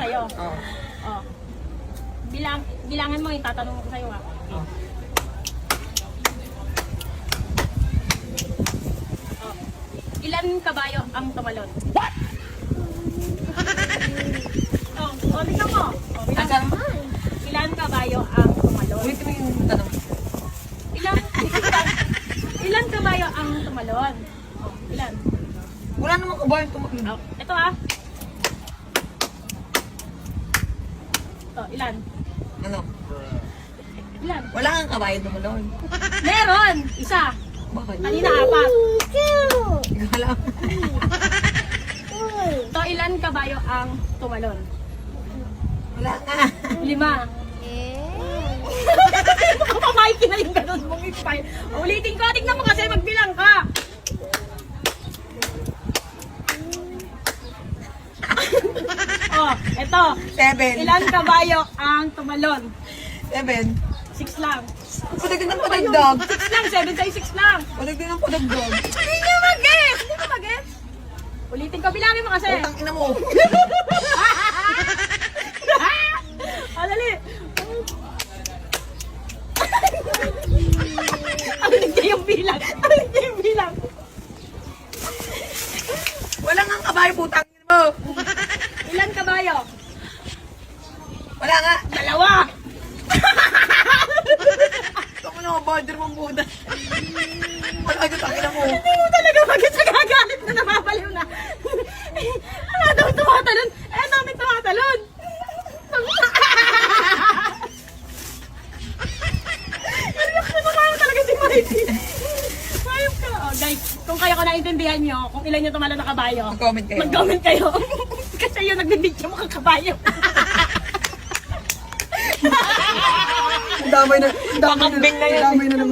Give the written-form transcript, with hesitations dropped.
kabayo. Oh. Oh. Bilangan mo, itatanong ko sa'yo ha. Oh. Oh. Ilan kabayo ang tumalon? Oh, tingnan mo. Oh, Asan? ilan kabayo ang tumalon? Ulit mo yung tanong. Ilan kabayo ang tumalon? Oh, ilan? Wala namang kabayan tumakbo. Oh, ito ha. Oh, ilan? Ano? Ilan? Wala kang kabayan tumalon. Meron! Isa. Bakit? Kanina apat. Hindi ko alam. So, ilan kabayo ang tumalon? Wala nga. 5. Pamahiki na yung ganun mong ipay. Ulitin ko, tignan mo kasi magbilang ka. Oh, eto. 7. Ilan kabayo ang tumalon? 7. 6 lang. Padagdag ng padagdag. 6 lang, 7 sa'yo, 6 lang. Padagdag ng padagdag. Hindi nyo mag-guess! Hindi nyo mag-guess? Ulitin ko, bilangin mo kasi. Utang ina mo. Dali. Ang hindi yung bilang. Ang hindi yung bilang. Wala nga kabayo, putang ina mo. Ilan kabayo? Wala nga. 2. Ito mo na, border mong buda. Wala ka utang ina mo. Hindi mo talaga mag-guess. Nagagalit na, napapaliw na. Ano daw tumatalon? Eh, dami tumatalon. Reaction mo kaya talaga si Mikey. Mayroon ka. Oh, guys, kung kayo ko naintindihan nyo, kung ilan nyo tumalon na kabayo, Mag-comment kayo. mag-comment kayo. Kasi yun, nagbibidyo mo kang kabayo. Damay na. Makambing na yan. Damay na naman.